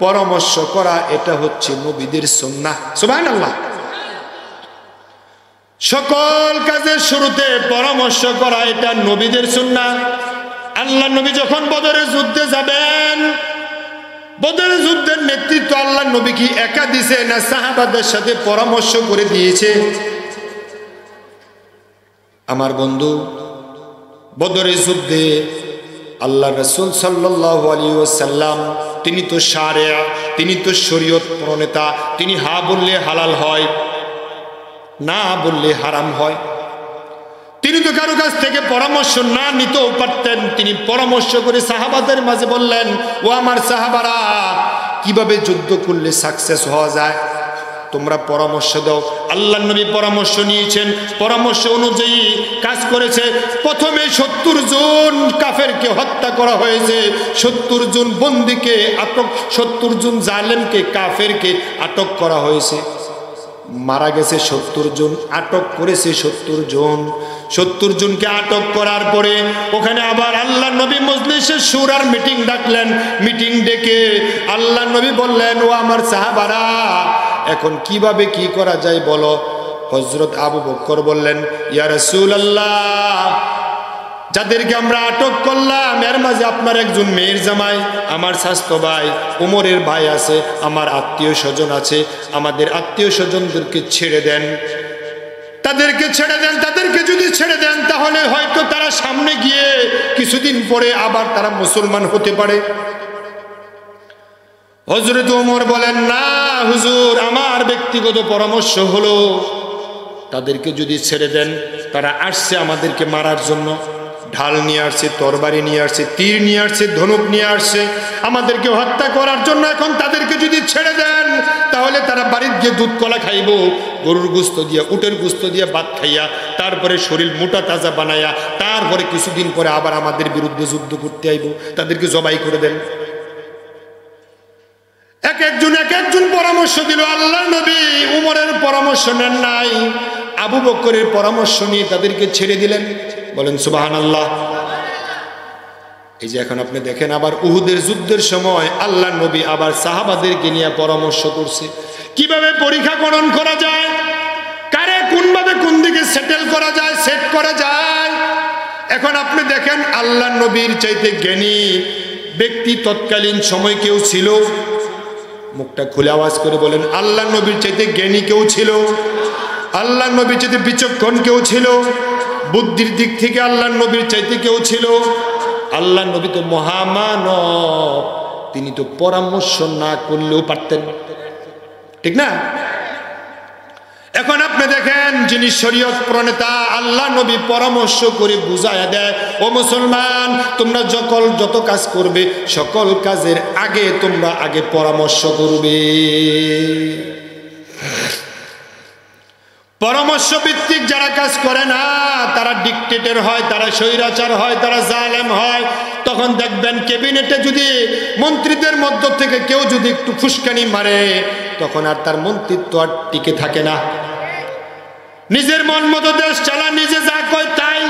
পরামর্শ করা এটা হচ্ছে নবীদের সুন্নাহ। সুবহানাল্লাহ। সকল কাজের শুরুতে পরামর্শ করা এটা নবীদের সুন্নাহ। আল্লাহ নবী যখন বদরের যুদ্ধে যাবেন, বদরের যুদ্ধের নেতৃত্ব আল্লাহ নবী কি একা দিছে না সাহাবাদের সাথে পরামর্শ করে দিয়েছে? আমার বন্ধু, বদরের যুদ্ধে আল্লাহ রাসূল সাল্লাল্লাহু আলাইহি ওয়াসাল্লাম তিনি তো শারিয়া, তিনি তো শরীয়ত প্রণেতা, তিনি হা বললে হালাল হয়, না বললে হারাম হয়। তিনি তো কারো কাছ থেকে পরামর্শ না নিতেও পারতেন। তিনি পরামর্শ করে সাহাবাদের মাঝে বললেন, ও আমার সাহাবারা, কিভাবে যুদ্ধ করলে সাকসেস হওয়া যায় তোমরা পরামর্শ দাও। আল্লাহ নবী পরামর্শ নিয়েছেন, পরামর্শ অনুযায়ী কাজ করেছে। প্রথমে 70 জন কাফেরকে হত্যা করা হয়েছে, 70 জন বন্দীকে আটক, 70 জন জালেমকে কাফেরকে আটক করা হয়েছে। মারা গেছে 70 জন, আটক করেছে 70 জন। 70 জনকে আটক করার পরে ওখানে আবার আল্লাহ নবী মজলিসে শুরার মিটিং ডাকলেন। মিটিং ডেকে আল্লাহ নবী বললেন, ও আমার সাহাবারা, এখন কিভাবে কি করা যায় বলো। হযরত আবু বকর বললেন, ইয়া রাসূলুল্লাহ, যাদেরকে আমরা আটক করলাম এর মাঝে আপনার একজন মেয়ের জামাই, আমার স্বাস্থ্য ভাই, উমরের ভাই আছে, আমার আত্মীয় স্বজন আছে, আমাদের আত্মীয় স্বজনদেরকে ছেড়ে দেন, তাদেরকে ছেড়ে দেন। তাদেরকে যদি ছেড়ে দেন তাহলে হয়তো তারা সামনে গিয়ে কিছুদিন পরে আবার তারা মুসলমান হতে পারে। হযরত ওমর বলেন, না হুজুর, আমার ব্যক্তিগত পরামর্শ হলো তাদেরকে যদি ছেড়ে দেন, তারা আসছে আমাদেরকে মারার জন্য, ঢাল নিয়ে আসছে, তরবারি নিয়ে আসছে, তীর নিয়ে আসছে, ধনুক নিয়ে আসছে আমাদেরকে হত্যা করার জন্য। এখন তাদেরকে যদি ছেড়ে দেন তাহলে তারা বাড়িতে গিয়ে দুধ কলা খাইব, গরুর গোস্ত দিয়া, উটের গোস্ত দিয়া ভাত খাইয়া, তারপরে শরীর মোটা তাজা বানাইয়া, তারপরে কিছুদিন পরে আবার আমাদের বিরুদ্ধে যুদ্ধ করতে আইব। তাদেরকে জবাই করে দেন। এক একজন পরামর্শ দিল। আল্লাহ নবী উমরের পরামর্শ নেন নাই, আবু বকরের পরামর্শ নিয়ে তাদেরকে ছেড়ে দিলেন। বলেন সুবহানাল্লাহ। এই যে এখন আপনি দেখেন, আবার উহুদের যুদ্ধের সময় আল্লাহ নবী আবার সাহাবাদেরকে নিয়ে পরামর্শ করছে কিভাবে পরীক্ষাকরণ করা যায়, কারে কোনভাবে কোন দিকে সেটেল করা যায়, সেট করা যায়। এখন আপনি দেখেন, আল্লাহ নবীর চাইতে জ্ঞানী ব্যক্তি তৎকালীন সময় কেউ ছিল? মুখটা খুলে আওয়াজ করে বলেন, আল্লাহ নবীর চাইতে জ্ঞানী কেউ ছিল? আল্লাহ নবীর চাইতে বিচক্ষণ কেউ ছিল? বুদ্ধির দিক থেকে আল্লাহ নবীর চাইতে কেউ ছিল? আল্লাহ নবী তো মহামানব, তিনি তো পরামর্শ না করলেও পারতেন, ঠিক না? এখন আপনি দেখেন, যিনি শরীয়ত প্রণেতা আল্লাহ নবী পরামর্শ করে বুঝায়া দেয়, ও মুসলমান, তোমরা যত কাজ করবে সকল কাজের আগে তোমরা আগে পরামর্শ করবে। পরামর্শ ভিত্তিক যারা কাজ করে না তারা ডিক্টেটর হয়, তারা স্বৈরাচার হয়, তারা জালেম হয়। তখন দেখবেন ক্যাবিনেটে যদি মন্ত্রীদের মধ্য থেকে কেউ যদি একটু ফুসকানি মারে, তখন আর তার মন্ত্রিত্ব আর টিকে থাকে না। নিজের মন মতো দেশ চালা, নিজে যা কয় তাই,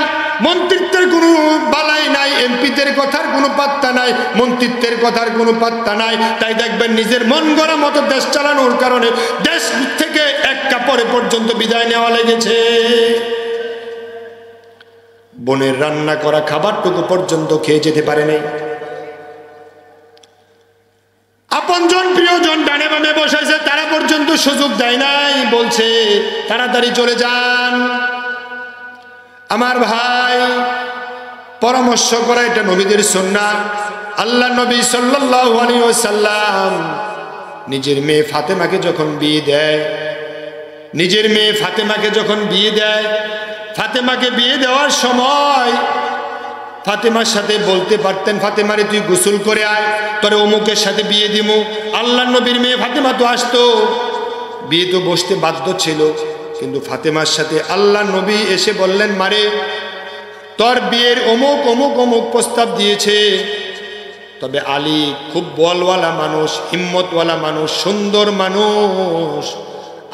মন্ত্রিত্বের কোনো বালাই নাই, এমপিদের কথার কোনো পাত্তা নাই, মন্ত্রিত্বের কথার কোনো পাত্তা নাই। তাই দেখবেন নিজের মন গড়া মতো দেশ চালানোর কারণে দেশ থেকে এক কাপড়ে পর্যন্ত বিদায় নেওয়া লেগেছে। বোনের রান্না করা খাবারটুকু পর্যন্ত খেয়ে যেতে পারে নাই। আপনজন প্রিয়জন ডানে বামে বসাইছে, তারা পর্যন্ত সুযোগ দেয় নাই, বলছে তাড়াতাড়ি চলে যান। আমার ভাই, পরামর্শ করা এটা নবীদের সুন্নাহ। আল্লাহ নবী সাল্লাল্লাহু আলাইহি ওয়াসাল্লাম নিজের মেয়ে ফাতেমাকে যখন বিয়ে দেয়, ফাতেমাকে বিয়ে দেওয়ার সময় ফাতেমার সাথে বলতে পারতেন, ফাতেমারে তুই গোসল করে আয়, তোরে অমুকের সাথে বিয়ে দিমু। আল্লাহ নবীর মেয়ে ফাতেমা তো আসতো, বিয়ে তো বসতে বাধ্য ছিল, কিন্তু ফাতেমার সাথে আল্লাহ নবী এসে বললেন, মারে তোর বিয়ের অমুক অমুক অমুক প্রস্তাব দিয়েছে, তবে আলী খুব বলওয়ালা মানুষ, হিম্মতওয়ালা মানুষ, সুন্দর মানুষ,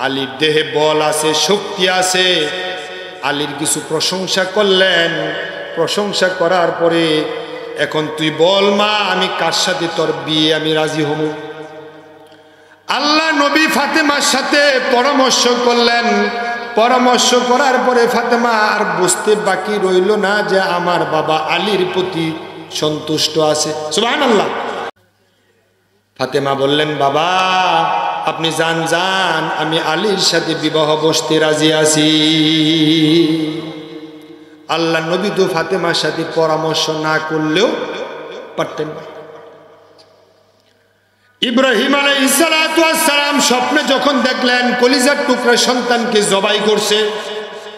আলীর দেহে বল আছে, শক্তি আছে। আলীর কিছু প্রশংসা করলেন। প্রশংসা করার পরে এখন তুই বল মা, আমি কার সাথে তোর বিয়ে আমি রাজি হব? আল্লাহ নবী ফাতেমার সাথে পরামর্শ করলেন। পরামর্শ করার পরে ফাতেমা আর বুঝতে বাকি রইল না যে আমার বাবা আলীর প্রতি সন্তুষ্ট আছে। সুবহানাল্লাহ। ফাতেমা বললেন, বাবা আপনি যান যান, আমি আলীর সাথে বিবাহ বসতে রাজি আছি। আল্লাহ নবী তো ফাতেমার সাথে পরামর্শ না করলেও পারতেন না। ইব্রাহিম আলাইহিস সালাতু ওয়াস সালাম স্বপ্নে যখন দেখলেন কলিজার টুকরা সন্তানকে জবাই করছে,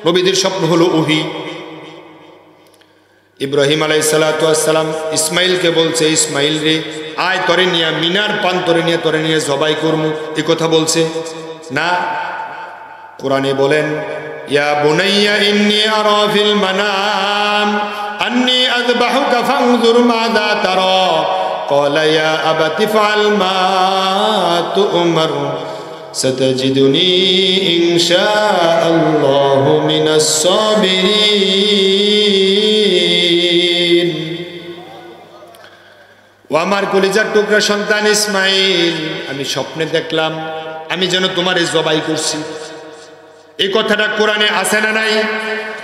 নবীদের স্বপ্ন হলো ওহী। ইব্রাহিম আলাইহিস সালাতু ওয়াস সালাম ইসমাইলকে বলছে, ইসমাইল রে আয় তরে নিয়া মিনার প্রান্তরে নিয়ে তরে নিয়ে জবাই করমু, এই কথা বলছে না। কোরআনে বলেন, ইয়া বুনাইয়া ইন্নী আরা ফিল মানাম আন্নী আযবাহুকা ফানজুর মাযা তারা قال يا أبت افعل ما تؤمر ستجدني إن شاء الله من الصابرين। ও আমার কলিজার টুকরা সন্তান ইসমাইল, আমি স্বপ্নে দেখলাম আমি যেন তোমারে জবাই করছি। এই কথাটা কোরআনে আছে না নাই?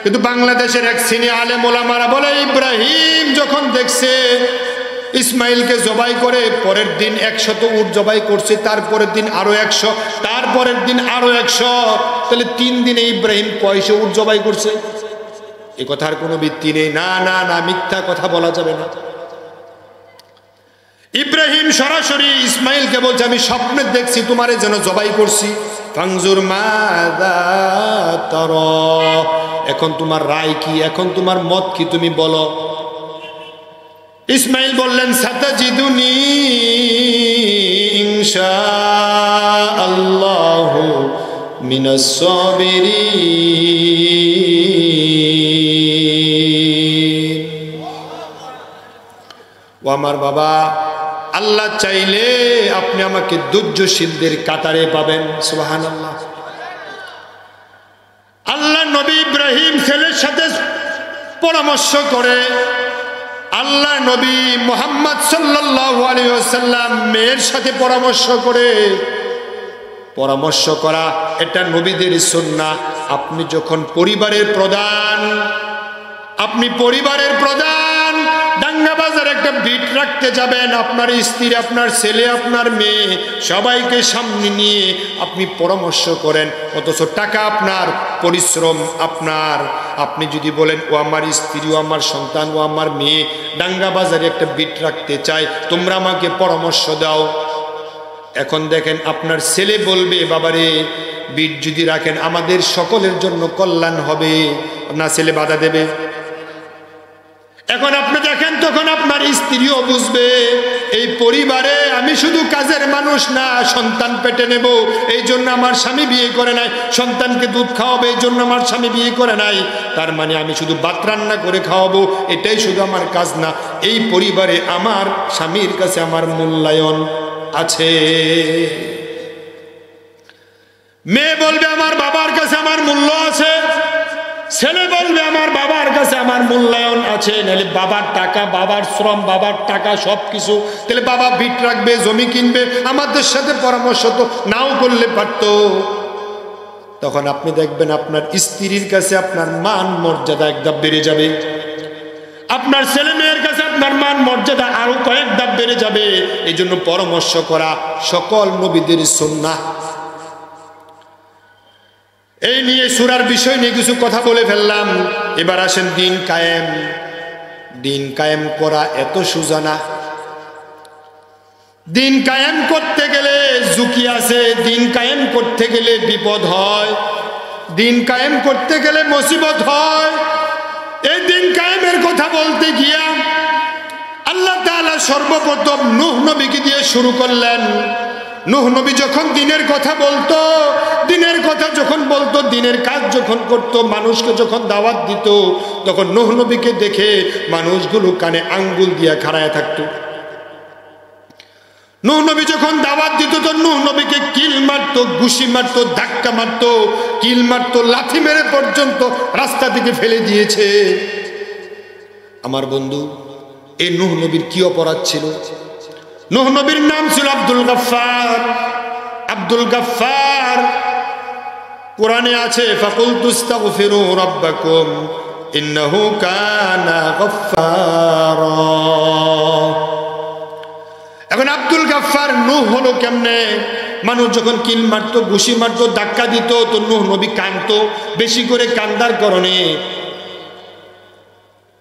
কিন্তু বাংলাদেশের এক শ্রেণী আলেম ওলামারা বলে, ইব্রাহিম যখন দেখছে ইসমাইলকে জবাই করে, পরের দিন 100 উট জবাই করছে, তারপরের দিন আরো 100, তারপরের দিন আরো 100, তাহলে 3 দিনে ইব্রাহিম 100 উট জবাই করছে। এ কথার কোনো ভিত্তি নেই। না না না, মিথ্যা কথা বলা যাবে না। ইব্রাহিম সরাসরি ইসমাইলকে বলছে, আমি স্বপ্নে দেখছি তোমারে যেন জবাই করছি। ফানজুর মাযা তারা, এখন তোমার রায় কি, এখন তোমার মত কি, তুমি বলো। ইসমাইল বললেন, সাতাজিদুনি ইনশাআল্লাহু মিনাস সাবিরিন। ও আমার বাবা, আল্লাহ চাইলে আপনি আমাকে ধৈর্যশীলদের কাতারে পাবেন। সুবহানাল্লাহ। আল্লাহ নবী ইব্রাহিম ছেলের সাথে পরামর্শ করে, আল্লাহ নবী মুহাম্মদ সাল্লাল্লাহু আলাইহি ওয়াসাল্লাম মেয়ের সাথে পরামর্শ করে। পরামর্শ করা এটা নবীদের সুন্নাহ। আপনি যখন পরিবারের প্রধান, আপনি পরিবারের প্রধান, দাঙ্গা বাজারে একটা বিট রাখতে যাবেন, আপনার স্ত্রী, আপনার ছেলে, আপনার মেয়ে সবাইকে সামনে নিয়ে আপনি পরামর্শ করেন, অথচ টাকা আপনার, পরিশ্রম আপনার। আপনি যদি বলেন, ও আমার স্ত্রী, ও আমার সন্তান, ও আমার মেয়ে দাঙ্গা বাজারে একটা বিট রাখতে চায়, তোমরা আমাকে পরামর্শ দাও। এখন দেখেন আপনার ছেলে বলবে, বাবারে বিট যদি রাখেন আমাদের সকলের জন্য কল্যাণ হবে, না ছেলে বাধা দেবে। এখন আপনি দেখেন, তখন আপনার স্ত্রীও বুঝবে এই পরিবারে আমি শুধু কাজের মানুষ না, সন্তান পেটে নেব এই জন্য আমার স্বামী বিয়ে করে নাই, সন্তানকে দুধ খাওয়াবে এই জন্য আমার স্বামী বিয়ে করে নাই, তার মানে আমি শুধু ভাত রান্না করে খাওয়াবো এটাই শুধু আমার কাজ না, এই পরিবারে আমার স্বামীর কাছে আমার মূল্যায়ন আছে। মেয়ে বলবে আমার বাবার কাছে আমার মূল্য আছে, ছেলে বলবে আমার বাবার কাছে আমার মূল্যায়ন আছে। নাহলে বাবার টাকা, বাবার শ্রম, বাবার টাকা সবকিছু, তাহলে বাবা বিট রাখবে, জমি কিনবে, আমাদের সাথে পরামর্শ তো নাও করলে পারতো। তখন আপনি দেখবেন আপনার স্ত্রীর কাছে আপনার মান মর্যাদা এক ধাপ বেড়ে যাবে, আপনার ছেলে মেয়ের কাছে আপনার মান মর্যাদা আরো কয়েক ধাপ বেড়ে যাবে। এই জন্য পরামর্শ করা সকল নবীদের সুন্নাহ। এই নিয়ে সূরার বিষয় নিয়ে কিছু কথা বলে ফেললাম। এবার আসেন দিন কায়েম। দিন কায়েম করা এত সোজা না। দিন কায়েম করতে গেলে ঝুঁকি আছে, দিন কায়েম করতে গেলে বিপদ হয়, দিন কায়েম করতে গেলে মুসিবত হয়। এই দিন কায়েমের কথা বলতে গিয়া আল্লাহ তাআলা সর্বপ্রথম নূহ নবীকে দিয়ে শুরু করলেন। নূহ নবী যখন দিনের কথা বলতো, দিনের কথা যখন বলতো, দিনের কাজ যখন করত, মানুষকে যখন দাওয়াত দিত, তখন নূহ নবীকে দেখে মানুষগুলো কানে আঙ্গুল দিয়া খাড়ায় থাকতো। নূহ নবী যখন দাওয়াত দিত তো নূহ নবীকে কিল মারতো, ঘুষি মারতো, ধাক্কা মারতো, কিল মারতো, লাথি মেরে পর্যন্ত রাস্তা থেকে ফেলে দিয়েছে। আমার বন্ধু, এই নূহ নবীর কি অপরাধ ছিল? নূহ নবীর নাম ছিল আব্দুল গাফফার। আব্দুল গাফফার কোরআনে আছে ফাকুলতুস্তাগফিরু রাব্বাকুম ইন্নাহু কানা গাফফারা। এখন আব্দুল গাফফার নূহ হলো কেমনে? মানুষ যখন কিল মারতো, ঘুষি মারতো, ধাক্কা দিত, তো নূহ নবী কাঁদতো। বেশি করে কান্দার কারণে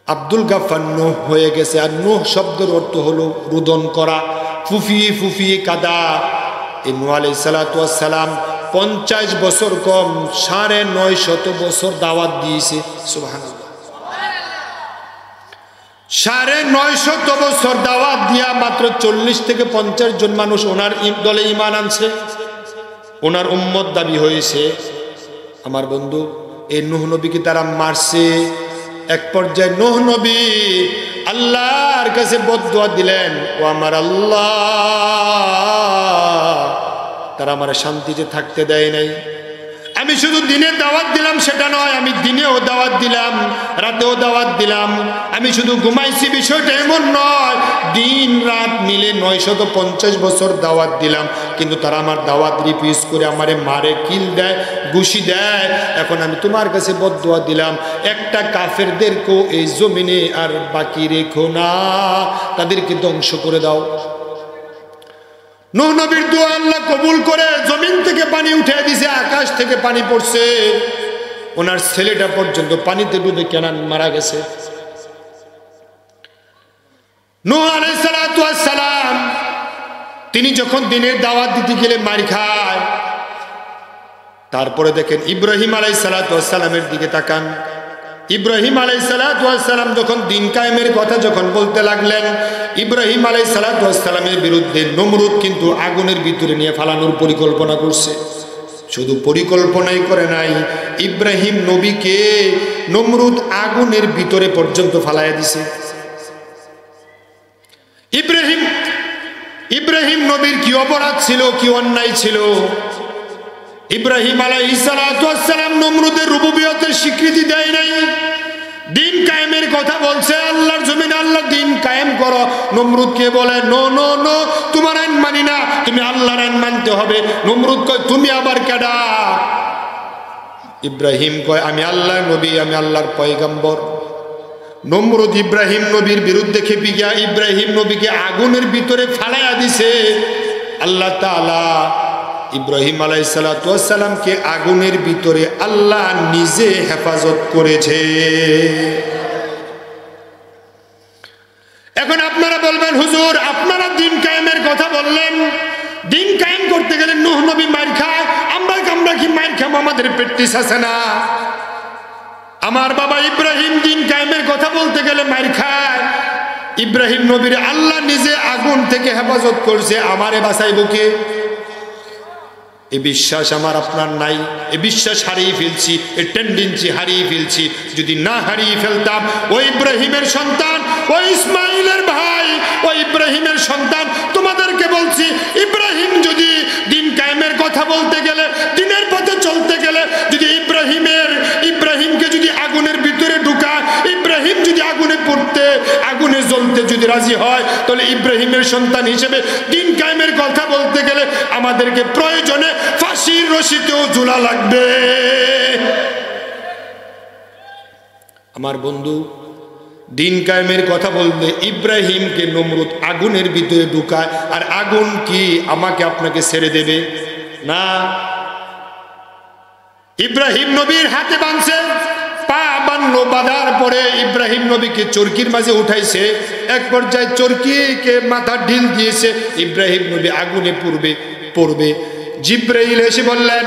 আব্দুল গাফফার নূহ হয়ে গেছে। আর নূহ শব্দের অর্থ হলো রোদন করা, ফুফিয়ে ফুফিয়ে কাদা। এই নূহ আলাইহিস সালাতু ওয়াস সালাম 50 বছর কম 950 বছর দাওয়াত দিয়েছে। সুবহানাল্লাহ, 950 বছর দাওয়াত দিয়া মাত্র 40 থেকে 50 জন মানুষ ওনার দলে ঈমান আনছে, ওনার উম্মত দাবি হয়েছে। আমার বন্ধু, এই নূহ নবীকে তারা মারছে। এক পর্যায়ে নূহ নবী আল্লাহর কাছে বদদুয়া দিলেন, ও আমার আল্লাহ, তারা আমার শান্তিতে থাকতে দেয় নাই। আমি শুধু দিনে দাওয়াত দিলাম সেটা নয়, আমি দিনেও দাওয়াত দিলাম, রাতেও দাওয়াত দিলাম। আমি শুধু ঘুমাইছি বিষয়টা এমন নয়, দিন রাত মিলে 950 বছর দাওয়াত দিলাম, কিন্তু তারা আমার দাওয়াত রিপিউজ করে আমারে মারে, কিল দেয়, ঘুষি দেয়। এখন আমি তোমার কাছে বদদুয়া দিলাম, একটা কাফেরদেরকেও এই জমিনে আর বাকি রেখো না, তাদেরকে ধ্বংস করে দাও। নূহ নবীর দোয়া আল্লাহ কবুল করে জমিন থেকে পানি উঠে দিয়েছে, আকাশ থেকে পানি পড়ছে। ওনার ছেলেটা পর্যন্ত পানিতে ডুবে কেনান মারা গেছে। নূহ আলাইহিস সালাতু ওয়াস সালাম তিনি যখন দিনের দাওয়াত দিতে গেলে মার খায়। তারপরে দেখেন ইব্রাহিম আলাইহিস সালাতু ওয়াস সালামের দিকে তাকান। ইব্রাহিম আলাইহিস সালাতু ওয়াস সালাম যখন দিন কায়েমের কথা যখন বলতে লাগলেন, ইব্রাহিম আলাইহিস সালাতু ওয়াস সালামের বিরুদ্ধে নমরুদ কিন্তু আগুনের ভিতরে নিয়ে ফালানোর পরিকল্পনা করছে। শুধু পরিকল্পনাই করে নাই, ইব্রাহিম নবীকে নমরুদ আগুনের ভিতরে পর্যন্ত ফালাইয়া দিছে। ইব্রাহিম নবীর কি অপরাধ ছিল, কি অন্যায় ছিল? ইব্রাহিম আলাইহিস সালাতু ওয়াস সালাম নমরুদের রুবুবিয়তের স্বীকৃতি দেয় নাই, দিন কায়েমের কথা বলছে। আল্লাহর জমিনে আল্লাহ দিন কায়েম করো। নমরুদকে বলে নো নো নো, তোমার আইন মানি না, তুমি আল্লাহর আইন মানতে হবে। নমরুদ কয় তুমি আবার কেডা? ইব্রাহিম কয় আমি আল্লাহর নবী, আমি আল্লাহর পয়গম্বর। নমরুদ ইব্রাহিম নবীর বিরুদ্ধে খেপে গিয়া ইব্রাহিম নবীকে আগুনের ভিতরে ফালাইয়া দিছে। আল্লাহ তাআলা ইব্রাহিম আলাইহিস সালাতু ওয়াস সালামকে আগুনের ভিতরে আল্লাহ নিজে হেফাজত করেছে। এখন আপনারা বলবেন হুজুর আপনারা দিন কায়েমের কথা বললেন, দিন কায়েম করতে গেলে নূহ নবী মার খায়, আমরা কি মার খাবো? আমাদের প্র্যাকটিস আছে না? আমার বাবা ইব্রাহিম দিন কায়েমের কথা বলতে গেলে মার খায়। ইব্রাহিম নবীর আল্লাহ নিজে আগুন থেকে হেফাজত করছে, আমারে বাঁচাইব কে? এই বিশ্বাস আমার আপনার নাই। এই বিশ্বাস হারিয়ে ফেলছি, এই টেন্ডেন্সি হারিয়ে ফেলছি। যদি না হারিয়ে ফেলতাম, ওই ইব্রাহিমের সন্তান, ওই ইসমাইলের ভাই, ওই ইব্রাহিমের সন্তান, তোমাদেরকে বলছি ইব্রাহিম যদি দিন কায়েমের কথা বলতে গেলে, দিনের পথে চলতে গেলে, যদি ইব্রাহিমকে যদি আগুনের ভিতরে ঢুকায়, ইব্রাহিম যদি আগুনে পড়তে, আগুনে জ্বলতে যদি রাজি হয়, তাহলে ইব্রাহিমের সন্তান হিসেবে দিন কায়েমের কথা বলতে গেলে আমাদেরকে প্রয়োজনে ফাঁসির রশিতেও ঝুলা লাগবে। আমার বন্ধু, দিন কায়েমের কথা বলতে ইব্রাহিমকে নমরুদ আগুনের ভিতরে ঢুকায়, আর আগুন কি আমাকে আপনাকে ছেড়ে দেবে? না। ইব্রাহিম নবীর হাতে বাঁধছে, পা বাঁধলো, বাঁধার পরে ইব্রাহিম নবীকে চরকির মাঝে উঠাইছে। এক পর্যায়ে চরকিকে মাথা ঢিল দিয়েছে, ইব্রাহিম নবী আগুনে পড়বে। জিব্রাইল এসে বললেন,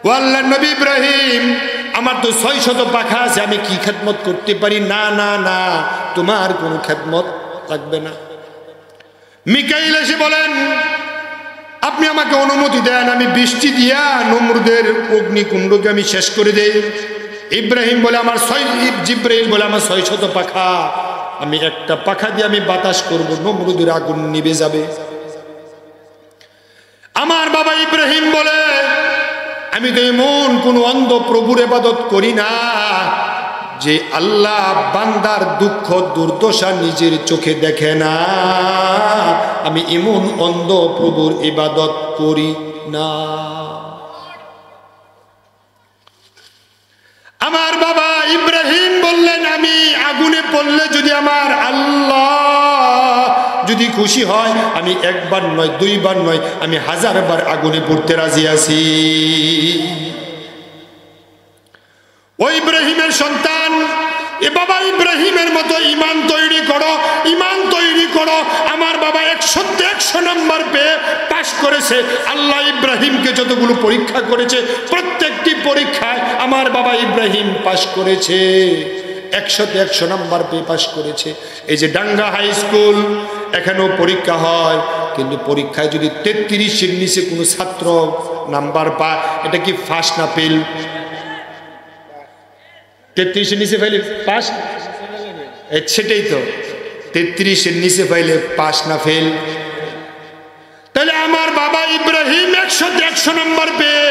ও আল্লাহর নবী ইব্রাহিম, আমার তো 600 পাখা আছে, আমি কি খেদমত করতে পারি? না না না, তোমার কোনো খেদমত লাগবে না। মিকাইল এসে বলেন, আপনি আমাকে অনুমতি দেন, আমি বৃষ্টি দিয়া নমরুদের অগ্নিকুণ্ডকে আমি শেষ করে দেই। ইব্রাহিম বলে জিব্রাইল বলে আমার 600 পাখা, আমি একটা পাখা দিয়ে আমি বাতাস করব, নমরুদের আগুন নিভে যাবে। আমার বাবা ইব্রাহিম বলে, আমি তো এমন কোন অন্ধ প্রভুর ইবাদত করি না যে আল্লাহ বান্দার দুঃখ দুর্দশা নিজের চোখে দেখে না। আমি এমন অন্ধ প্রভুর ইবাদত করি না। আমার বাবা ইব্রাহিম বললেন, আমি আগুনে পড়লে যদি আমার আল্লাহ যদি খুশি হয়, আমি একবার নয়, দুইবার নয়, আমি 1000 বার আগুনে পড়তে রাজি আছি। ওই ইব্রাহিমের সন্তান, এ বাবা ইব্রাহিমের মতো ইমান তৈরি করো, ইমান তৈরি করো। আমার বাবা 100 নম্বর পেয়ে পাশ করেছে। আল্লাহ ইব্রাহিমকে যতগুলো পরীক্ষা করেছে, প্রত্যেকটি পরীক্ষায় আমার বাবা ইব্রাহিম পাশ করেছে, 100 নম্বর পেয়ে পাশ করেছে। এই যে ডাঙ্গা হাই স্কুল, এখানেও পরীক্ষা হয়, কিন্তু পরীক্ষায় যদি 33-এর নিচে কোনো ছাত্র নাম্বার পায়, এটা কি ফার্স্ট না ফেল? 33-এর নিচে পাইলে পাস, সেটাই তো, 33-এর নিচে পাইলে পাস না ফেল? তাহলে আমার বাবা ইব্রাহিম 100 নম্বর পেয়ে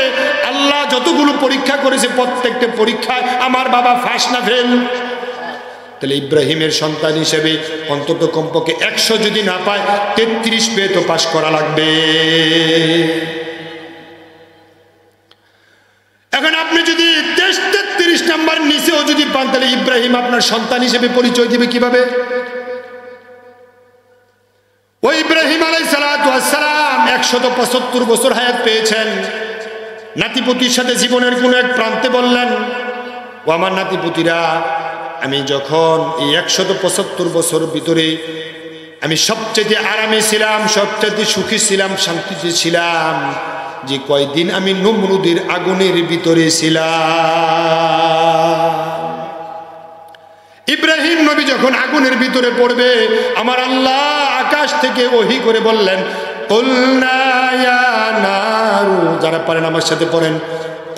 আল্লাহ যতগুলো পরীক্ষা করেছে, প্রত্যেকটা পরীক্ষায় আমার বাবা ফার্স্ট না ফেল? তাহলে ইব্রাহিমের সন্তান হিসেবে অন্তত কমপক্ষে 100 যদি না পায়, 33 পেয়ে তো পাস করা লাগবে। এখন আপনি যদি 33 নাম্বার নিচেও যদি পান, তাহলে ইব্রাহিম আপনার সন্তান হিসেবে পরিচয় দিবে কিভাবে? ওই ইব্রাহিম আলাইহিস সালাতু ওয়াস সালাম 175 বছর হায়াত পেয়েছেন। নাতিপুতির সাথে জীবনের কোন এক প্রান্তে বললেন, ও আমার নাতিপুতিরা, আমি যখন এই 175 বছর ভিতরে আমি সবচেয়ে আরামে ছিলাম, সবচেয়ে সুখী ছিলাম, শান্তিতে ছিলাম, যে কয়দিন আমি নমরুদের আগুনের ভিতরে ছিলাম। ইব্রাহিম নবী যখন আগুনের ভিতরে পড়বে, আমার আল্লাহ আকাশ থেকে ওহী করে বললেন, কুলনা ইয়া নারু, যারা পারেন আমার সাথে পড়েন,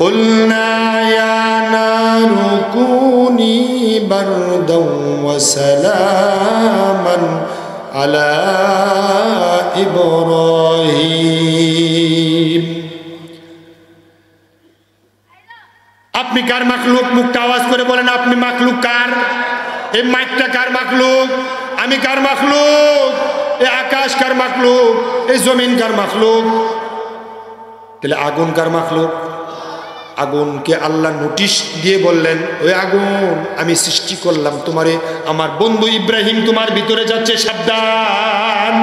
কুলনা ইয়া নারু কুনি বারদাও ওয়া সালামান আলা ইব্রাহিম। আপনি কার মাখলুক? মুখটা আওয়াজ করে বলেন, আপনি মাখলুক কার? এই মাইকটা কার মাখলুক? আমি কার মাখলুক? এই আকাশ কার মাখলুক? এই জমিন কার মাখলুক? তাহলে আগুন কার মাখলুক? আগুনকে আল্লাহ নোটিশ দিয়ে বললেন, ওই আগুন, আমি সৃষ্টি করলাম তোমারে, আমার বন্ধু ইব্রাহিম তোমার ভিতরে যাচ্ছে, সাবধান।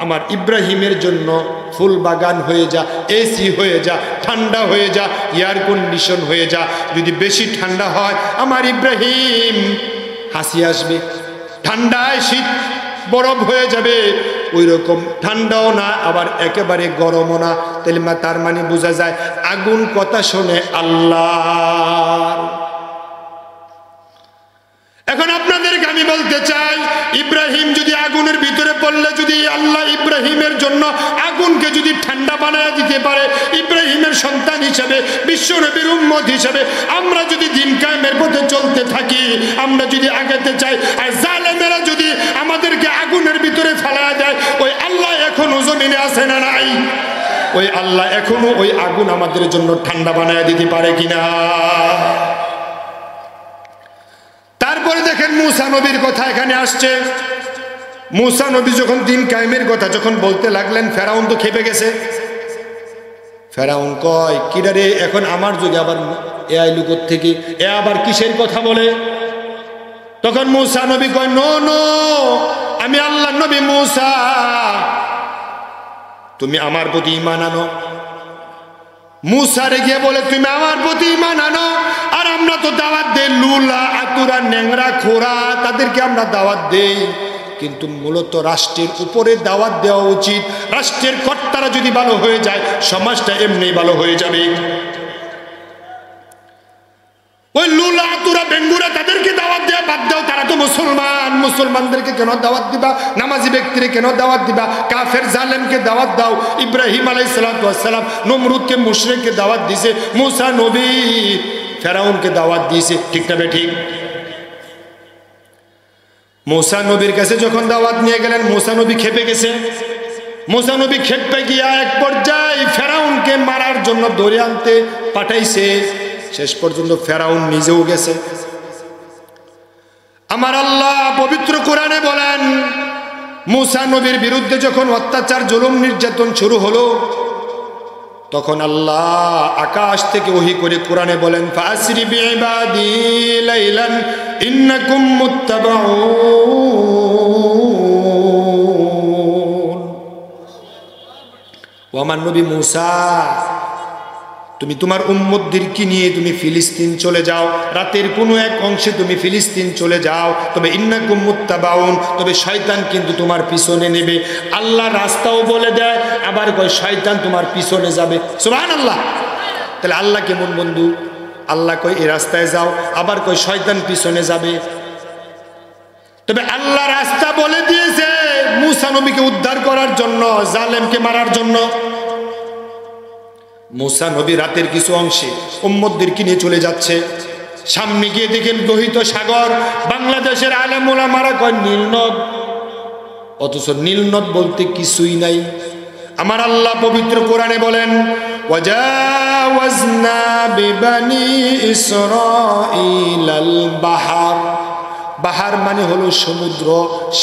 আমার ইব্রাহিমের জন্য ফুল বাগান হয়ে যা, এসি হয়ে যা, ঠান্ডা হয়ে যা, এয়ার কন্ডিশন হয়ে যা। যদি বেশি ঠান্ডা হয়, আমার ইব্রাহিম হাসি আসবে, ঠান্ডায় শীত বরফ হয়ে যাবে। ওই রকম ঠান্ডাও না, আবার একেবারে গরমও না। তাহলে তার মানে বোঝা যায় আগুন কথা শোনে আল্লাহ। এখন আপনাদেরকে আমি বলতে চাই, ইব্রাহিম যদি আগুনের ভিতরে পড়লে, যদি আল্লাহ ইব্রাহিমের জন্য আগুনকে যদি ঠান্ডা বানায় দিতে পারে, ইব্রাহিমের সন্তান হিসেবে, বিশ্ব নবীর উম্মত হিসেবে আমরা যদি দিন কায়েমের পথে চলতে থাকি, আমরা যদি আগাতে চাই, আর জালেমেরা যদি আমাদেরকে আগুনের ভিতরে ফেলা দেয়, ওই আল্লাহ এখনো জমিনে আছে না নাই? ওই আল্লাহ এখনো ওই আগুন আমাদের জন্য ঠান্ডা বানায় দিতে পারে কিনা? তারপরে দেখেন মুসা নবীর কথা এখানে আসছে। মুসা নবী যখন দিন কায়েমের কথা যখন বলতে লাগলেন, ফেরাউন তো খেপে গেছে। ফেরাউন কয়, কিরারে, এখন আমার যুগে আবার এ আইলু থেকে, এ আবার কিসের কথা বলে? তখন মুসা নবী কয়, নো নো, আমি আল্লাহ নবী মুসা, তুমি আমার প্রতি ঈমান আনো। মুসা রে গিয়ে বলে, তুমি আমার প্রতি ঈমান আনো, আর আমরা তো দাওয়াত দেই, লুলা আতুরা ন্যাংরা খোরা, তাদেরকে আমরা দাওয়াত দেই। কিন্তু মূলত রাষ্ট্রের উপরে দাওয়াত দেওয়া উচিত। রাষ্ট্রের কর্তারা যদি ভালো হয়ে যায়, সমাজটা এমনি ভালো হয়ে যাবে। ওই লুলা আতুরা বেঙ্গুরা, তাদেরকে দাওয়াত দেওয়া বাদ দাও, তারা তো মুসলমান। মুসলমানদেরকে কেন দাওয়াত দিবা? নামাজি ব্যক্তিরে কেন দাওয়াত দিবা? কাফের জালেমকে দাওয়াত দাও। ইব্রাহিম আলাইহিস সালাতু ওয়াস সালাম নমরুদকে, মুশরিককে দাওয়াত দিয়েছে। মুসা নবী ফেরাউনকে দাওয়াত দিয়েছে, ঠিক না বেঠিক? মুসা নবীর কাছে যখন দাওয়াত নিয়ে গেলেন, মুসা নবী খেপে গেছে। মুসা নবী খেপে গিয়া এক পর্যায়ে ফেরাউনকে মারার জন্য ধরে আনতে পাঠাইছে। শেষ পর্যন্ত ফেরাউন নিজেও গেছে। আমার আল্লাহ পবিত্র কোরআনে বলেন, মুসা নবীর বিরুদ্ধে যখন অত্যাচার জুলুম নির্যাতন শুরু হলো, তখন আল্লাহ আকাশ থেকে ওহী করে কোরআনে বলেন, ফাসরি বিইবাদি লাইলান ইন্নাকুম মুত্তাবাউন। ও আমার নবী মুসা, তুমি তোমার উম্মতদেরকে নিয়ে তুমি ফিলিস্তিন চলে যাও, রাতের কোনো এক অংশে তুমি ফিলিস্তিন চলে যাও, তবে ইন্নাকুম মুত্তাবাউন, তবে শয়তান কিন্তু তোমার পিছনে নেবে। আল্লাহ রাস্তাও বলে দেয়, আবার কয় শয়তান তোমার পিছনে যাবে। সুবহানাল্লাহ। তাহলে আল্লাহ কেমন বন্ধু? আল্লাহ কয় এই রাস্তায় যাও, আবার কয় শয়তান পিছনে যাবে। তবে আল্লাহ রাস্তা বলে দিয়েছে মুসা নবীকে উদ্ধার করার জন্য, জালেমকে মারার জন্য। মুসা নবী রাতের কিছু অংশে উম্মতদেরকে নিয়ে চলে যাচ্ছে, সামনে গিয়ে দেখেন লোহিত সাগর। বাংলাদেশের আলেম ওলামারা কয় নীলনদ, অথচ নীলনদ বলতে কিছুই নাই। আমার আল্লাহ পবিত্র কোরআনে বলেন, ওয়াজাওয়াজনা বিবানি ইসরাঈলাল বাহার। বাহার মানে হলো সমুদ্র,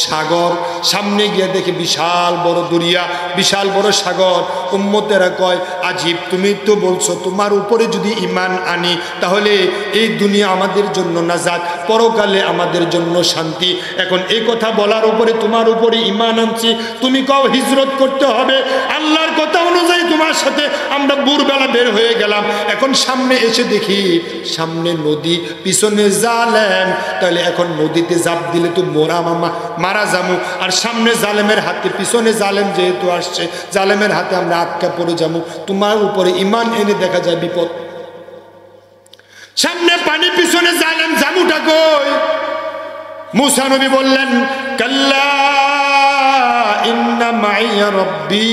সাগর। সামনে গিয়ে দেখে বিশাল বড় দরিয়া, বিশাল বড় সাগর। উম্মতেরা কয়, আজীব, তুমি তো বলছো তোমার উপরে যদি ঈমান আনি তাহলে এই দুনিয়া আমাদের জন্য নাজাত, পরকালে আমাদের জন্য শান্তি। এখন এই কথা বলার উপরে তোমার উপরে ঈমান আনছি, তুমি কও হিজরত করতে হবে। আল্লাহর কথা অনুযায়ী তোমার সাথে আমরা ভোরবেলা বের হয়ে গেলাম। এখন সামনে এসে দেখি সামনে নদী, পিছনে জালেম। তাহলে এখন নদীতে জাপ দিলে তো মারা যাবো, আর সামনে জালেমের হাতে, পিছনে জালেম যেহেতু আসছে, জালেমের হাতে আমরা আটকা পড়ে যাবো। তোমার উপরে ঈমান এনে দেখা যায় বিপদ। সামনে পানি, পিছনে জালেম, জামুটা কই? মুসা নবী বললেন, কাল্লা ইন্না মাইয়া রব্বি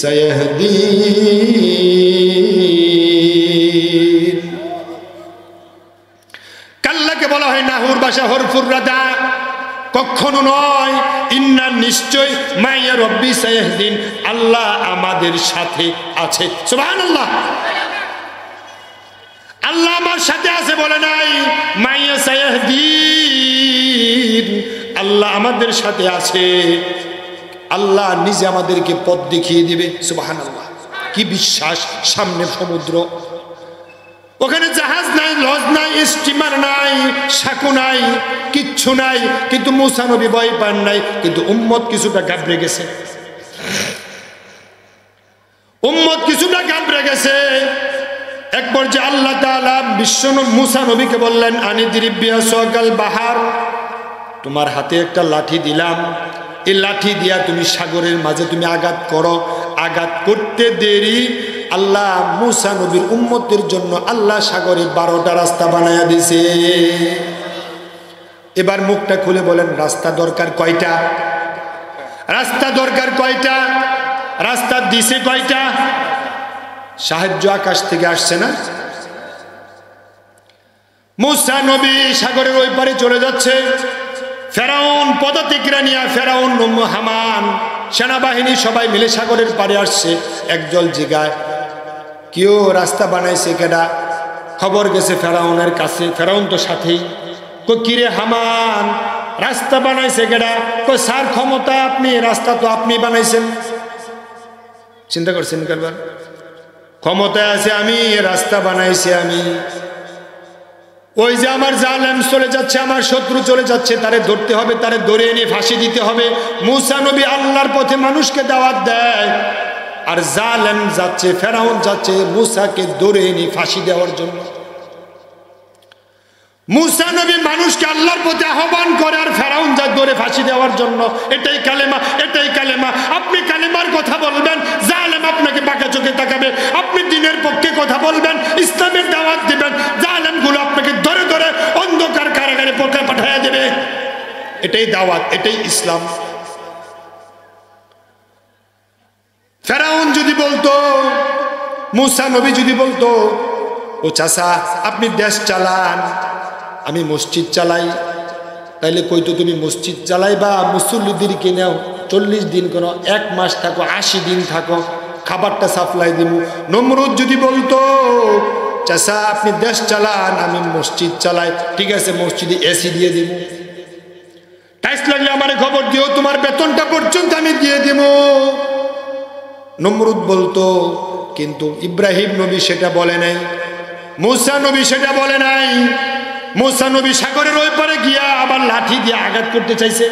সায়াহদিন। কাল্লাকে বলা হয় নাহুর ভাষা হরফুর রাদা, কখনো নয়। ইন্না, নিশ্চয়, মাইয়া রব্বি সায়াহদিন, আল্লাহ আমাদের সাথে আছে। সুবহানাল্লাহ। আল্লাহ আমার সাথে আছে বলে নাই, মাইয়া সায়াহদিন, আল্লাহ আমাদের সাথে আছে। আল্লাহ নিজে আমাদেরকে পথ দেখিয়ে দিবে। সুবহানাল্লাহ। কি বিশ্বাস! সামনে সমুদ্র, ওখানে জাহাজ নাই, লজ নাই, স্টিমার নাই, সাঁকো নাই, কিচ্ছু নাই, কিন্তু মুসা নবী ভয় পান নাই। কিন্তু উম্মত কিছুটা ঘাবড়ে গেছে, উম্মত কিছুটা ঘাবড়ে গেছে। এক পর্যায়ে আল্লাহ তাআলা বিশ্ব মুসা নবীকে বললেন, আনিদ্রিব বিআসাকাল বাহার, তোমার হাতে একটা লাঠি দিলাম, এই লাঠি দিয়া তুমি সাগরের মাঝে তুমি আঘাত করো। আঘাত করতে দেরি, আল্লাহ মুসা নবীর উম্মতের জন্য আল্লাহ সাগরে 12টা রাস্তা বানায়া দিছে। এবার মুখটা খুলে বলেন, রাস্তা দরকার কয়টা? রাস্তা দরকার কয়টা? রাস্তা দিছে কয়টা? সাহায্য আকাশ থেকে আসছে না? মুসা নবী সাগরের ওই পারে চলে যাচ্ছে। ফেরাউন পদাতিকরা নিয়ে, ফেরাউন, হামান, সেনাবাহিনী সবাই মিলে সাগরের পারে আসছে। একজল জিগায়, কেউ রাস্তা বানাইছে কেডা? খবর গেছে ফেরাউনের কাছে। ফেরাউন তো সাথেই। কিরে হামান, রাস্তা বানাইছে কেডা? স্যার ক্ষমতা আপনি, রাস্তা তো আপনি বানাইছেন। চিন্তা করছেন কারবার? ক্ষমতায় আছে আমি, রাস্তা বানাইছি আমি। ওই যে আমার জালেম চলে যাচ্ছে, আমার শত্রু চলে যাচ্ছে, তারে ধরতে হবে, তারে ধরে এনে ফাঁসি দিতে হবে। মুসা নবী আল্লাহর পথে মানুষকে দাওয়াত দেয়, আর জালেম যাচ্ছে, ফেরাউন যাচ্ছে মুসাকে ধরে এনে ফাঁসি দেওয়ার জন্য। মুসা নবী মানুষকে আল্লাহর পথে আহ্বান করে, আর ফেরাউন যা ধরে ফাঁসি দেওয়ার জন্য। এটাই কালেমা, এটাই কালেমা। আপনি কালেমার কথা বলবেন, জালেম আপনাকে বাঁকা চোখে তাকাবে। আপনি দ্বীনের পক্ষে কথা বলবেন, ইসলামের দাওয়াত দিবেন, জালেমগুলো আপনাকে ধরে ধরে অন্ধকার কারাগারে পাঠাইয়া দেবে। এটাই দাওয়াত, এটাই ইসলাম। ফেরাউন যদি বলতো, মুসা নবী যদি বলতো, ও চাচা আপনি দেশ চালান, আমি মসজিদ চালাই, তাইলে কইতো তুমি মসজিদ চালাই বা মুসল্লিদেরকে নাও, 40 দিন কেন, 1 মাস থাকো, 80 দিন থাকো, খাবারটা সাপ্লাই দিব। নমরুদ যদি বলতো, চাচা আপনি দেশ চালান, আমি মসজিদ চালাই, ঠিক আছে মসজিদে এসি দিয়ে দিব। টাইস লাগলে আমারে খবর দিও, তোমার বেতনটা পর্যন্ত আমি দিয়ে দেব। নমরুদ বলতো, কিন্তু ইব্রাহিম নবী সেটা বলে নাই, মূসা নবী সেটা বলে নাই। মূসা নবী সাগরের ওই পারে গিয়া আবার লাঠি দিয়ে আঘাত করতে চাইছে।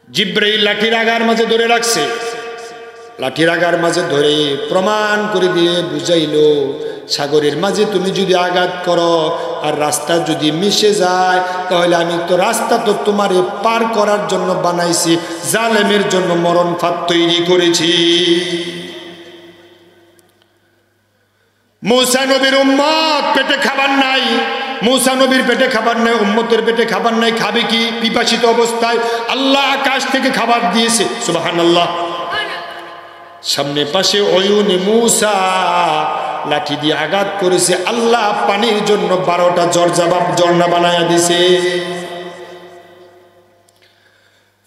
জিব্রাইল লাঠির আগার মাঝে ধরে রাখছে, লাঠির আগার মাঝে ধরে প্রমাণ করে দিয়ে বুঝাইলো, সাগরের মাঝে তুমি যদি আঘাত করো আর রাস্তা যদি মিশে যায়, তাহলে আমি তো রাস্তা তো তোমারে পার করার জন্য বানাইছি, জালেমের জন্য মরণ ফাঁদ তৈরি করেছি। মূসা নবীর উম্মত পেটে খাবার নাই, মূসা নবীর পেটে খাবার নাই, উম্মতের পেটে খাবার নাই, খাবে কি? পিপাসিত অবস্থায় আল্লাহ আকাশ থেকে খাবার দিয়েছে, সুবহানাল্লাহ। সামনে পাশে অয়ুনে মূসা লাঠি দিয়ে আঘাত করেছে, আল্লাহ পানির জন্য 12টা ঝর্ণা বানায়া দিছে।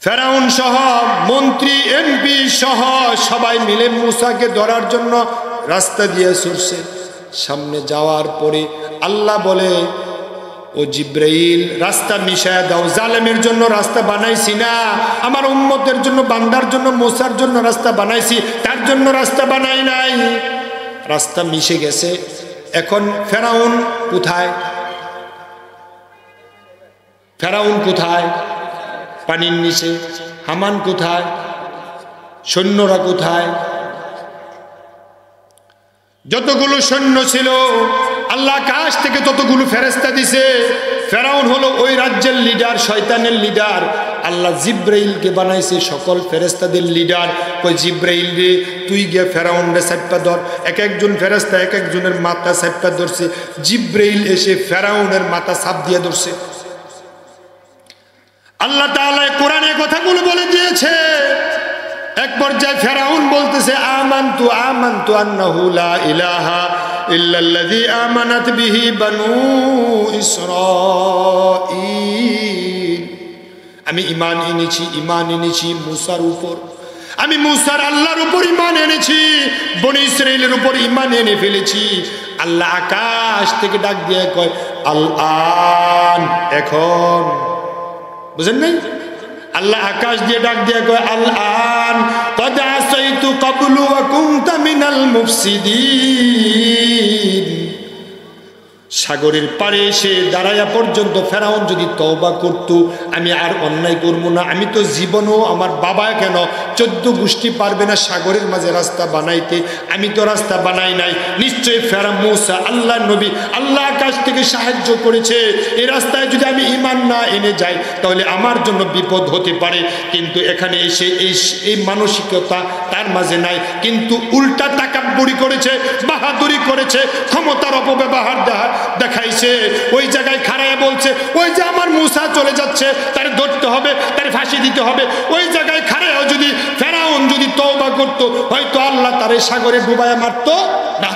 ফেরাউন সহ মন্ত্রী এমপি সহ সবাই মিলে মূসাকে ধরার জন্য রাস্তা দিয়ে ছুটছে। সামনে যাওয়ার পরে আল্লাহ বলে, ও জিব্রাইল রাস্তা মিশায়া দাও, জালেমের জন্য রাস্তা বানাইছি না, আমার উম্মতের জন্য, বান্দার জন্য, মূসার জন্য রাস্তা বানাইছি, তার জন্য রাস্তা বানাই নাই। রাস্তা মিশে গেছে। এখন ফেরাউন কোথায়? ফেরাউন কোথায়? পানির নিচে। হামান কোথায়? সৈন্যরা কোথায়? যতগুলো সৈন্য ছিল আল্লাহ আকাশ থেকে ততগুলো ফেরেশতা দিছে। ফেরাউন হলো ওই রাজ্যের লিডার, শয়তানের লিডার। আল্লাহ জিব্রাইলকে বানাইছে সকল ফেরেশতাদের লিডার। কই জিব্রাইল রে, তুই গিয়ে ফেরাউন রে সাইপা ধর। এক একজন ফেরেশতা এক একজনের মাথা সাইপা ধরছে। জিব্রাইল এসে ফেরাউনের মাথা সাপ দিয়ে ধরছে। আল্লাহ তাআলা কোরআনে কথাগুলো বলে দিয়েছে। এক পর্যায়ে ফেরাউন বলতেছে, আমানতু আন্নাহু লা ইলাহা ইল্লাল্লাযী আমানাত বিহি বানু ইসরাঈল। আমি ঈমান এনেছি মূসার উপর, আমি মূসার আল্লাহর উপর ঈমান এনেছি, বনী ইসরাঈলের উপর ঈমান এনে ফেলেছি। আল্লাহ আকাশ থেকে ডাক দিয়ে কয়, আল আন, এখন। বুঝেন নাই? আল্লাহ আকাশ দিয়ে ডাক দিয়ে কয়, আল আন কদ আসাইতু ক্বাবলু ওয়া কুনতা মিনাল মুফসিদিন। সাগরের পাড়ে এসে দাঁড়ায়া পর্যন্ত ফেরাউন যদি তওবা করত, আমি আর অন্যায় করব না, আমি তো জীবনও, আমার বাবা কেন 14 গোষ্ঠী পারবে না সাগরের মাঝে রাস্তা বানাইতে, আমি তো রাস্তা বানাই নাই। নিশ্চয়ই ফেরাউন মূসা আল্লাহ নবী, আল্লাহ আকাশ থেকে সাহায্য করেছে। এই রাস্তায় যদি আমি ঈমান না এনে যাই তাহলে আমার জন্য বিপদ হতে পারে। কিন্তু এখানে এসে এই মানসিকতা তার মাঝে নাই, কিন্তু উল্টা তাকাব্বুরি করেছে, বাহাদুরি করেছে, ক্ষমতার অপব্যবহার দেখাইছে। ওই জায়গায় খাড়ায় বলছে, ওই যে আমার মূসা চলে যাচ্ছে, তার ধরতে হবে, তার ফাঁসি দিতে হবে। ওই জায়গায় খাড়ায় যদি ফেরাউন যদি তওবা করত, হয়তো আল্লাহ তার সাগরে ডুবায়া মারত না।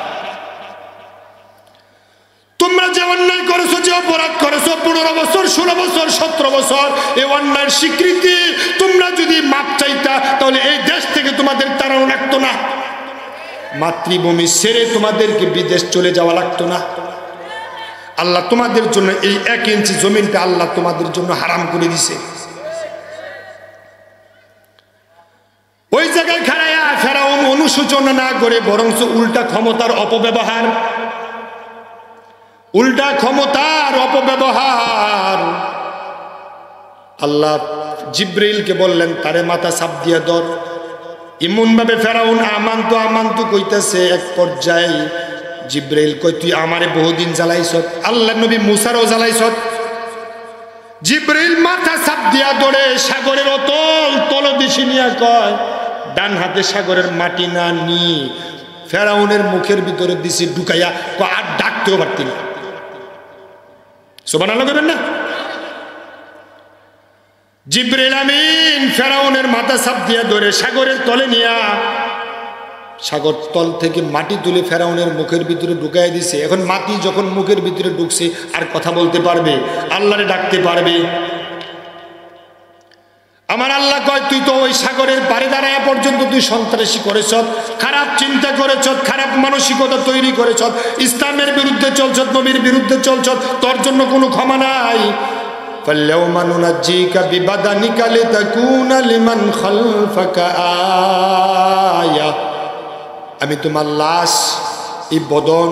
তোমরা যে অন্যায় করেছো, যে অপরাধ করেছো, 15 বছর, 16 বছর, 17 বছর, এই অন্যায়ের স্বীকৃতি। তোমরা যদি মাপ চাইতা তাহলে এই দেশ থেকে তোমাদের তাড়ানো লাগতো না, মাতৃভূমি ছেড়ে তোমাদেরকে বিদেশ চলে যাওয়া লাগতো না। আল্লাহ তোমাদের জন্য এই 1 ইঞ্চি জমিনটা আল্লাহ তোমাদের জন্য হারাম করে দিছে। ওই জায়গায় খাড়ায়া ফেরাউন অনুশোচনা না করে বরঞ্চ উল্টা ক্ষমতার অপব্যবহার, আল্লাহ জিব্রাইলকে বললেন, তারে মাথা সাপ দিয়ে ধর। এমন ভাবে ফেরাউন আমান্তু কইতাছে। এক পর্যায়ে জিব্রাইল কই, তুই আমারে বহুদিন জ্বালাইছ, আল্লাহ নবী মূসারও জ্বালাইছ। জিব্রাইল মাথা সাপ দিয়া ধরে সাগরের অতল তলদেশে নিয়ে কয়, ডান হাতে সাগরের মাটি না নিয়ে ফেরাউনের মুখের ভিতরে দিছে ঢুকাইয়া, আর ডাকতেও পারতি না। সুবহানাল্লাহ বলবেন না? জিব্রাইল আমিন ফেরাউনের মাথা সাপ দিয়া ধরে সাগরের তলে নিয়া, সাগর তল থেকে মাটি তুলে ফেরাউনের মুখের ভিতরে ঢুকাই দিছে। এখন মাটি যখন মুখের ভিতরে ঢুকছে, আর কথা বলতে পারবে, আল্লাহরে ডাকতে পারবে। আমার আল্লাহ কয়, তুই তো ওই সাগরের পাড়ে দাঁড়ায় পর্যন্ত তুই সন্ত্রাসী করেছ, খারাপ চিন্তা করেছ, খারাপ মানসিকতা তৈরি করেছ, ইসলামের বিরুদ্ধে চলছ, নবীর বিরুদ্ধে চলছ, তোর জন্য কোনো ক্ষমা নাই। ফাল্যাউমা নুনাজ্জিকা বিবাদানিকা লিতাকুনা লিমান খালফাকা আয়া। আমি তোমার লাশ, এই বদন,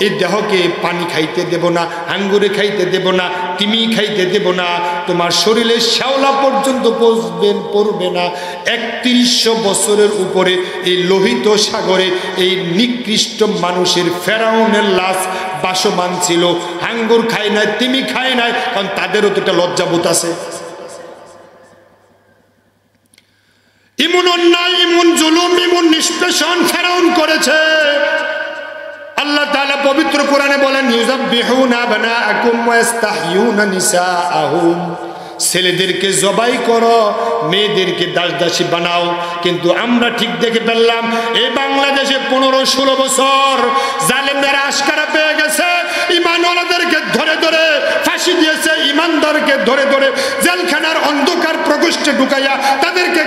এই দেহকে পানি খাইতে দেব না, আঙ্গুরে খাইতে দেব না, তিমি খাইতে দেব না, তোমার শরীরের শ্যাওলা পর্যন্ত পড়বে না। ৩১০০ বছরের উপরে এই লোহিত সাগরে এই নিকৃষ্ট মানুষের ফেরাউনের লাশ বাসমান ছিল। আঙ্গুর খায় নাই, তিমি খায় নাই, কারণ তাদেরও তো একটা লজ্জাবোধ আছে। এমন অন্যায়, এমন জুলুম, এমন নিষ্পেষণ ফেরাউন করেছে। আল্লাহ তাআলা পবিত্র কোরআনে বলেন, ইউযাববিহুনা আবনাআকুম ওয়া ইস্তাহয়ুনা নিসাআহুম, ছেলেদেরকে জবাই করো, মেয়েদেরকে দাসদাসী বানাও। কিন্তু আমরা ঠিক দেখে ফেললাম এই বাংলাদেশে 15-16 বছর জালেমরা আশকারা পেয়ে গেছে, ইমানওয়ালাদেরকে ধরে ধরে ফাঁসি দিয়েছে, ইমানদারকে ধরে ধরে জেলখানার অন্ধকার প্রকোষ্ঠে ঢুকাইয়া তাদেরকে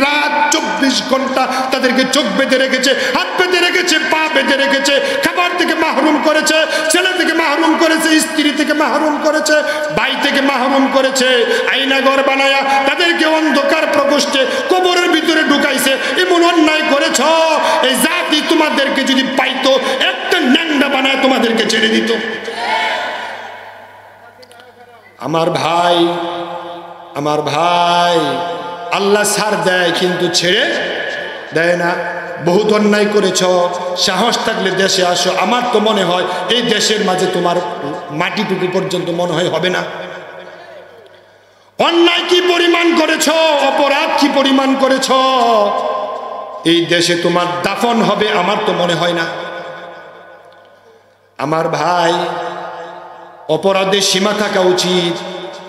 রাত 24 ঘন্টা তাদেরকে চোখ বেঁধে রেখেছে, হাত বেঁধে রেখেছে, পা বেঁধে রেখেছে, খাবার থেকে মাহরুম করেছে, ছেলে থেকে মাহরুম করেছে, স্ত্রী থেকে মাহরুম করেছে, ভাই থেকে মাহরুম করেছে, আয়নাঘর বানায়া তাদেরকে অন্ধকার প্রকোষ্ঠে কবরের ভিতরে ঢুকাইছে। এমন অন্যায় করেছ, এই জাতি তোমাদেরকে যদি পাইতো একটা ন্যাংডা বানায় তোমাদেরকে ছেড়ে দিত। আমার ভাই, আমার ভাই, আল্লাহ ছাড় দেয় কিন্তু ছেড়ে দেয় না। বহুত অন্যায় করেছ, সাহস থাকলে দেশে আসো। আমার তো মনে হয় এই দেশের মাঝে তোমার মাটিটুকু পর্যন্ত মনে হয় হবে না। অন্যায় কি পরিমাণ করেছ, অপরাধ কি পরিমাণ করেছ, এই দেশে তোমার দাফন হবে আমার তো মনে হয় না। আমার ভাই, অপরাধের সীমা থাকা উচিত।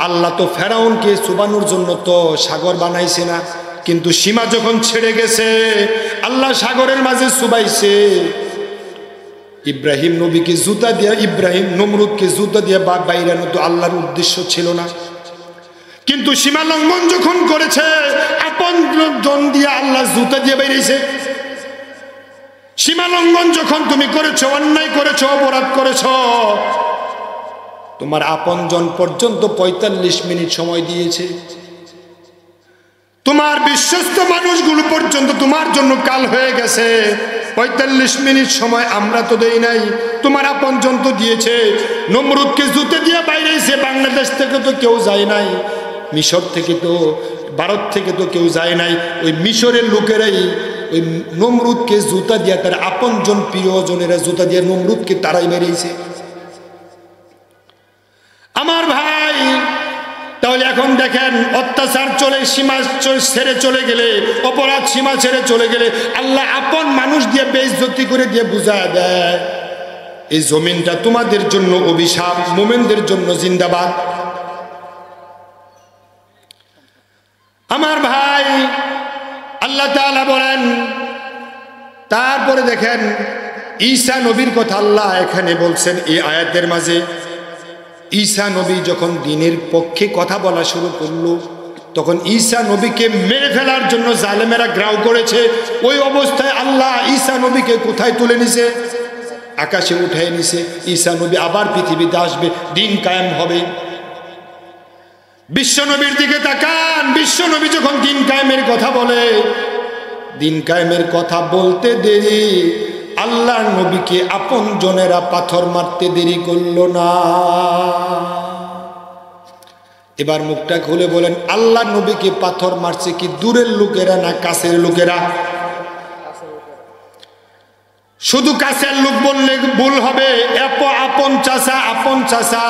আল্লাহ তো ফেরাউনকে চুবানোর জন্য তো সাগর বানাইছে না, কিন্তু সীমা যখন ছেড়ে গেছে আল্লাহ সাগরের মাঝে চুবাইছে। ইব্রাহিম নবীকে জুতা দিয়া, ইব্রাহিম নমরুদকে জুতা দিয়া বাইরানো তো আল্লাহর উদ্দেশ্য ছিল না, কিন্তু সীমা লঙ্ঘন যখন করেছে আপন জন দিয়ে আল্লাহ জুতা দিয়ে বাইরেছে। সীমা লঙ্ঘন যখন তুমি করেছো, অন্যায় করেছো, অপরাধ করেছো, তোমার আপন জন পর্যন্ত ৪৫ মিনিট সময় দিয়েছে। তোমার বিশ্বস্ত মানুষগুলো পর্যন্ত তোমার জন্য কাল হয়ে গেছে। ৪৫ মিনিট সময় আমরা তো দেই নাই, তোমার আপন জন তো দিয়েছে। নমরুদকে জুতে দিয়ে বাইরেছে, বাংলাদেশ থেকে তো কেউ যায় নাই, মিশর থেকে তো, ভারত থেকে তো কেউ যায় নাই। ওই মিশরের লোকেরাই ওই নমরুদকে জুতা দিয়া, তার আপন জন প্রিয়জনেরা জুতা দিয়ে নমরুদকে তারাই মেরেছে। আমার ভাই, তাহলে এখন দেখেন অত্যাচার চলে, সীমা ছেড়ে চলে গেলে, অপরাধ সীমা ছেড়ে চলে গেলে আল্লাহ আপন মানুষ দিয়ে বেইজ্জতি করে দিয়ে বুঝায় দেয় এই জমিনটা তোমাদের জন্য অভিশাপ, মোমেনদের জন্য জিন্দাবাদ। আমার ভাই, আল্লাহ তাআলা বলেন, তারপরে দেখেন ঈসা নবীর কথা আল্লাহ এখানে বলছেন এই আয়াতের মাঝে। ঈসা নবী যখন দ্বীনের পক্ষে কথা বলা শুরু করলো, তখন ঈসা নবীকে মেরে ফেলার জন্য জালেমেরা গ্রাউ করেছে। ওই অবস্থায় আল্লাহ ঈসা নবীকে কোথায় তুলে নিছে? আকাশে উঠায় নিছে। ঈসা নবী আবার পৃথিবীতে আসবে, দিন কায়েম হবে। বিশ্ব নবীর দিকে তাকান, বিশ্ব নবী যখন দিন কায়েমের কথা বলে, দিন কায়েমের কথা বলতে দেরি আল্লাহ নবীকে আপন জনেরা পাথর মারতে দেরি করলো না। এবার মুখটা খুলে বলেন, আল্লাহ নবীকে পাথর মারছে কি দূরের লোকেরা না কাছের লোকেরা? শুধু কাছের লোক বললে ভুল হবে। আপন চাচা, আপন চাচা।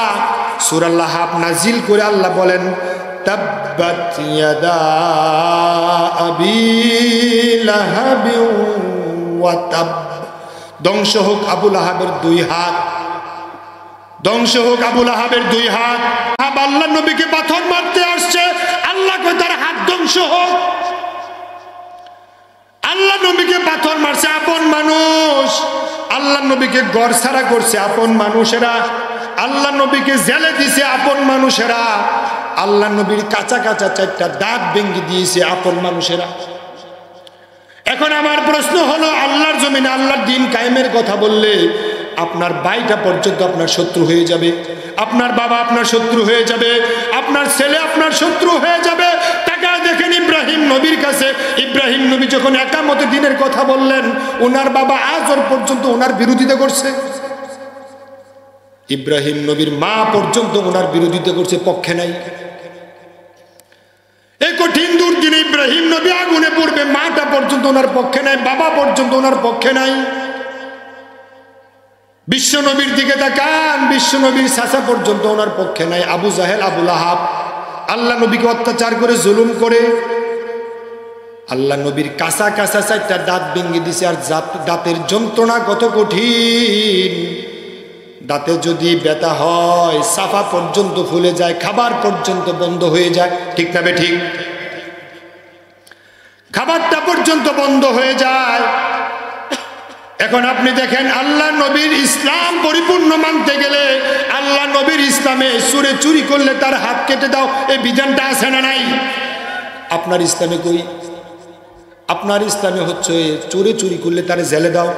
সূরা লাহাব নাজিল করে আল্লাহ বলেন, তাব্বাত ইয়াদা আবি লাহাবি ওয়া তাব, ধ্বংস হোক আবু লাহাবের 2 হাত, ধ্বংস হোক আবু লাহাবের 2 হাত। আল্লাহ নবীকে পাথর মারতে আসছে, আল্লাহ কয় তার হাত ধ্বংস হোক। আল্লাহ নবীকে পাথর মারছে আপন মানুষ, আল্লাহ নবীকে ঘর ছাড়া করছে আপন মানুষেরা, আল্লাহ নবীকে জেলে দিছে আপন মানুষেরা, আল্লাহ নবীর কাঁচা কাঁচা 4টা দাঁত ভেঙে দিয়েছে আপন মানুষেরা। এখন আমার প্রশ্ন হলো, আল্লাহর জমিনে আল্লাহর দিন কায়েমের কথা বললে আপনার ভাইটা পর্যন্ত আপনার শত্রু হয়ে যাবে, আপনার বাবা আপনার শত্রু হয়ে যাবে, আপনার ছেলে আপনার শত্রু হয়ে যাবে। তাকা দেখেন ইব্রাহিম নবীর কাছে, ইব্রাহিম নবী যখন একামতে দ্বীনের কথা বললেন, ওনার বাবা আজর পর্যন্ত ওনার বিরোধিতা করছে, ইব্রাহিম নবীর মা পর্যন্ত ওনার বিরোধিতা করছে, পক্ষে নাই। এই কঠিন দুর্দিনে ইব্রাহিম নবী আগুনে পড়বে, মাটা পর্যন্ত ওনার পক্ষে নাই, বাবা পর্যন্ত ওনার পক্ষে নাই। বিশ্ব নবীর দিকে তাকান, বিশ্ব নবীর চাচা পর্যন্ত ওনার পক্ষে নাই। আবু জাহেল, আবু লাহাব আল্লাহ নবীকে অত্যাচার করে, জুলুম করে আল্লাহ নবীর কাঁচা কাঁচা 4টা দাঁত ভেঙে দিছে। আর দাঁতের যন্ত্রণা কত কঠিন, দাঁতে যদি ব্যথা হয় সাফা পর্যন্ত ফুলে যায়, খাবার পর্যন্ত বন্ধ হয়ে যায়, ঠিক না বে ঠিক? খাবারটা পর্যন্ত বন্ধ হয়ে যায়। এখন আপনি দেখেন, আল্লাহ নবীর ইসলাম পরিপূর্ণ মানতে গেলে, আল্লাহ নবীর ইসলামে সুরে চুরি করলে তার হাত কেটে দাও, এই বিধানটা আছে না নাই? আপনার ইসলামে কই? আপনার ইসলামে হচ্ছে চোরে চুরি করলে তারে জেলে দাও।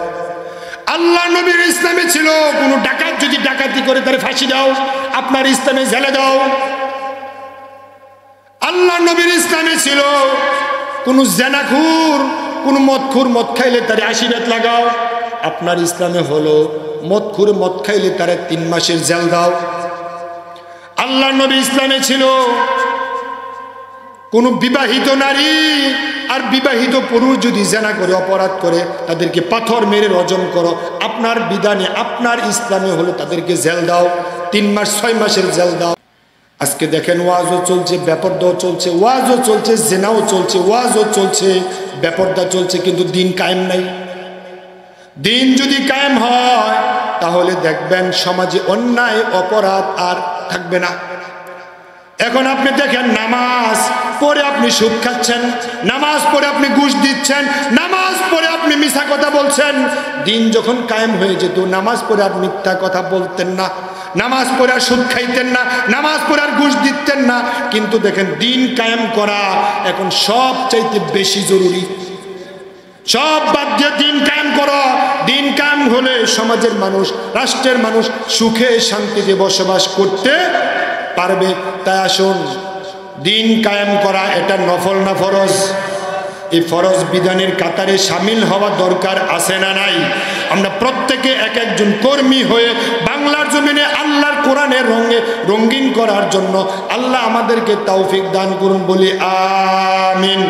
আল্লাহ নবীর ইসলামে ছিল কোনো ডাকাত যদি ডাকাতি করে তারে ফাঁসি দাও, আপনার ইসলামে জেলে দাও। আল্লাহ নবীর ইসলামে ছিল কোনো জেনাখুর, কোনো মদখুর মদ খাইলে তারে 80 রাত লাগাও, আপনার ইসলামে হলো মদখুর মদ খাইলে তারে 3 মাসের জেল দাও। আল্লাহ নবী ইসলামে ছিল কোনো বিবাহিত নারী আর বিবাহিত পুরুষ যদি জেনা করে, অপরাধ করে, তাদেরকে পাথর মেরে রজম করো, আপনার বিধানে আপনার ইসলামে হলো তাদেরকে জেল দাও, 3 মাস 6 মাসের জেল দাও। আজকে দেখেন ওয়াজও চলছে, বেপরদাও চলছে, ওয়াজও চলছে, জেনাও চলছে, ওয়াজও চলছে, বেপরদা চলছে, কিন্তু দিন কায়েম নাই। দিন যদি কায়েম হয় তাহলে দেখবেন সমাজে অন্যায় অপরাধ আর থাকবে না। এখন আপনি দেখেন, নামাজ পড়ে আপনি সুদ খাচ্ছেন, নামাজ পড়ে আপনি ঘুষ দিচ্ছেন, নামাজ পড়ে আপনি মিথ্যা কথা বলছেন। দিন যখন কায়েম হয়ে যেত, নামাজ পড়ে আর মিথ্যা কথা বলতেন না, নামাজ পড়ে আর সুদ খাইতেন না, নামাজ পড়ে আর ঘুষ দিতেন না। কিন্তু দেখেন, দিন কায়েম করা এখন সবচাইতে বেশি জরুরি। সব বাদ দিয়ে দিন কায়েম করো। দিন কায়েম হলে সমাজের মানুষ, রাষ্ট্রের মানুষ সুখে শান্তিতে বসবাস করতে পারবে। তাই আসুন, দিন কায়েম করা এটা নফল না ফরজ? এই ফরজ বিধানের কাতারে সামিল হওয়া দরকার আছে না নাই? আমরা প্রত্যেকে এক একজন কর্মী হয়ে বাংলার জমিনে আল্লাহর কোরআনের রঙে রঙিন করার জন্য আল্লাহ আমাদেরকে তৌফিক দান করুন, বলি আমিন।